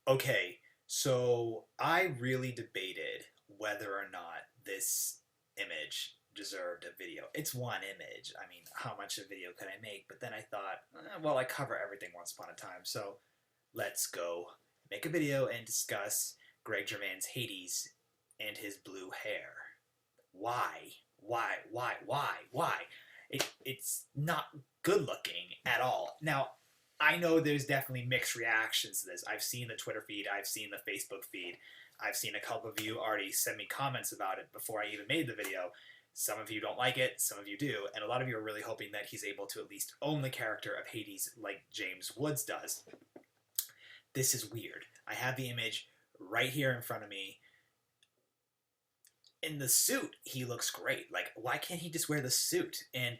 Okay, so I really debated whether or not this image deserved a video. It's one image. I mean, how much a video could I make? But then I thought, well, I cover everything once upon a time, so let's go make a video and discuss Greg Germain's Hades and his blue hair. Why? Why? It's not good looking at all. Now, I know there's definitely mixed reactions to this. I've seen the Twitter feed, I've seen the Facebook feed, I've seen a couple of you already send me comments about it before I even made the video. Some of you don't like it, some of you do, and a lot of you are really hoping that he's able to at least own the character of Hades like James Woods does. This is weird. I have the image right here in front of me. In the suit, he looks great. Like, why can't he just wear the suit? And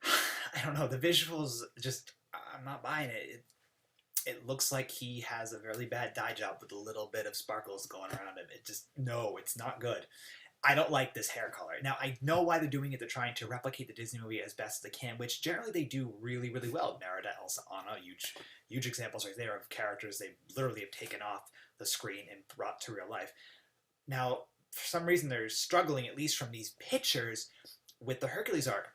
I don't know, the visuals just, I'm not buying it. It looks like he has a really bad dye job with a little bit of sparkles going around him. It just, no, it's not good. I don't like this hair color. Now, I know why they're doing it. They're trying to replicate the Disney movie as best they can, which generally they do really, really well. Merida, Elsa, Anna, huge examples right there of characters they literally have taken off the screen and brought to real life. Now, for some reason, they're struggling, at least from these pictures, with the Hercules arc.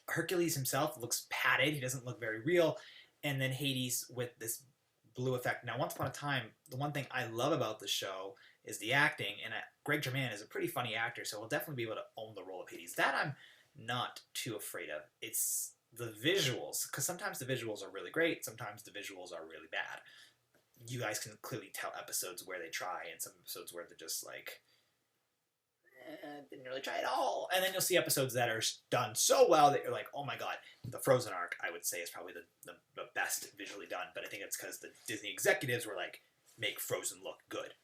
Hercules himself looks padded. He doesn't look very real. And then Hades with this blue effect. Now, once upon a time, the one thing I love about the show is the acting, and Greg Germain is a pretty funny actor, so he'll definitely be able to own the role of Hades. That I'm not too afraid of. It's the visuals, because sometimes the visuals are really great, sometimes the visuals are really bad. You guys can clearly tell episodes where they try, and some episodes where they're just like, didn't really try at all. And then you'll see episodes that are done so well that you're like, oh my god. The Frozen arc, I would say, is probably the best visually done, but I think it's because the Disney executives were like, make Frozen look good.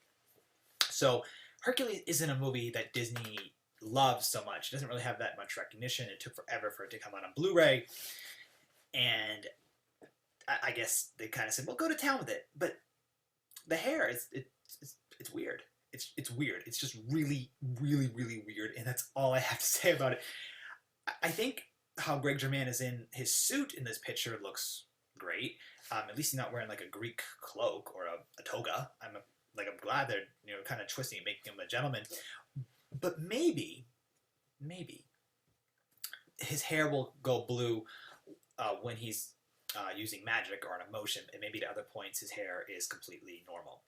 So Hercules isn't a movie that Disney loves so much. It doesn't really have that much recognition. It took forever for it to come out on Blu-ray, and I guess they kind of said, well, go to town with it. But the hair, it's weird. It's weird. It's just really, really, really weird, and that's all I have to say about it. I think how Greg Germain is in his suit in this picture looks great. At least he's not wearing like a Greek cloak or a toga. I'm glad they're kind of twisting and making him a gentleman. But maybe his hair will go blue when he's using magic or an emotion, and maybe at other points his hair is completely normal.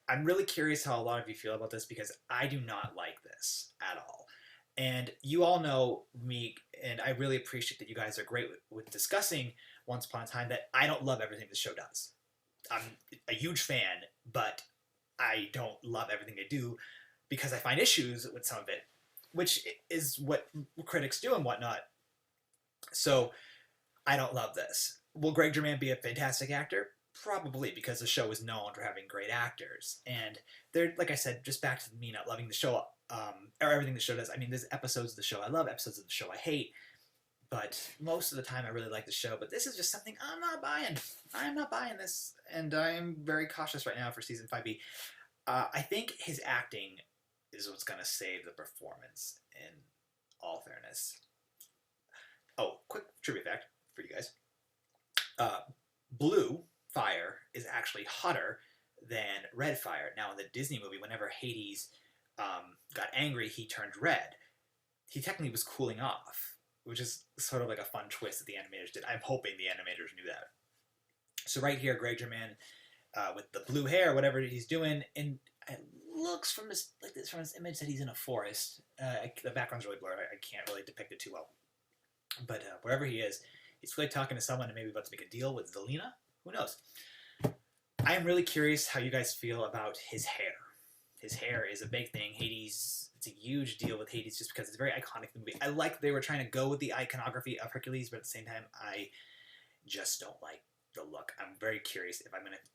I'm really curious how a lot of you feel about this because I do not like this at all. And you all know me, and I really appreciate that you guys are great with discussing Once Upon a Time, that I don't love everything the show does. I'm a huge fan, but I don't love everything they do because I find issues with some of it, which is what critics do and whatnot. So I don't love this. Will Greg Germain be a fantastic actor? Probably, because the show is known for having great actors. And they're, like I said, just back to me not loving the show, or everything the show does. I mean, there's episodes of the show I love, episodes of the show I hate, but most of the time I really like the show. But this is just something I'm not buying. I'm not buying this, and I am very cautious right now for season 5B. I think his acting is what's going to save the performance, in all fairness. Oh, quick trivia fact for you guys. Blue fire is actually hotter than red fire. Now, in the Disney movie, whenever Hades got angry, he turned red. He technically was cooling off, which is sort of like a fun twist that the animators did. I'm hoping the animators knew that. So right here, Greg Germain with the blue hair, whatever he's doing, and it looks from this image that he's in a forest. The background's really blurred. I can't really depict it too well. But wherever he is, he's really talking to someone and maybe about to make a deal with Zelina. Who knows? I am really curious how you guys feel about his hair. His hair is a big thing. Hades, it's a huge deal with Hades just because it's a very iconic movie. I like they were trying to go with the iconography of Hercules, but at the same time, I just don't like the look. I'm very curious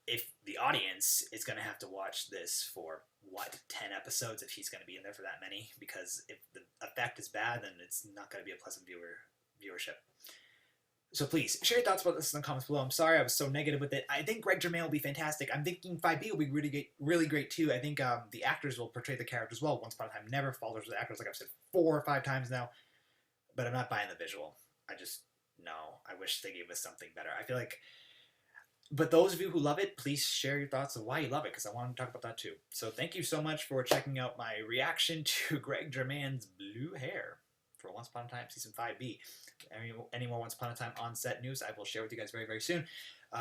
if the audience is gonna have to watch this for 10 episodes if he's gonna be in there for that many, because if the effect is bad, then it's not gonna be a pleasant viewership. So please, share your thoughts about this in the comments below. I'm sorry I was so negative with it. I think Greg Germain will be fantastic. I'm thinking 5B will be really great too. I think the actors will portray the characters well. Once Upon a Time never falters with actors, like I've said 4 or 5 times now. But I'm not buying the visual. No. I wish they gave us something better. I feel like But those of you who love it, please share your thoughts of why you love it, because I want to talk about that too. So thank you so much for checking out my reaction to Greg Germain's Blue Hair for Once Upon a Time Season 5B. Any more Once Upon a Time on set news, I will share with you guys very, very soon.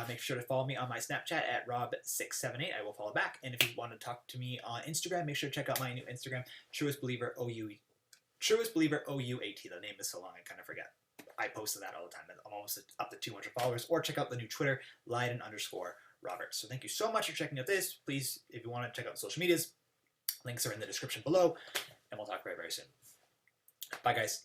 Make sure to follow me on my Snapchat at Rob678. I will follow back. And if you want to talk to me on Instagram, make sure to check out my new Instagram, Truest Believer OUAT. The name is so long I kind of forget. I posted that all the time. I'm almost up to 200 followers. Or check out the new Twitter, Leiden_Robert. So thank you so much for checking out this. Please, if you want to check out the social medias, links are in the description below. And we'll talk very, very soon. Bye, guys.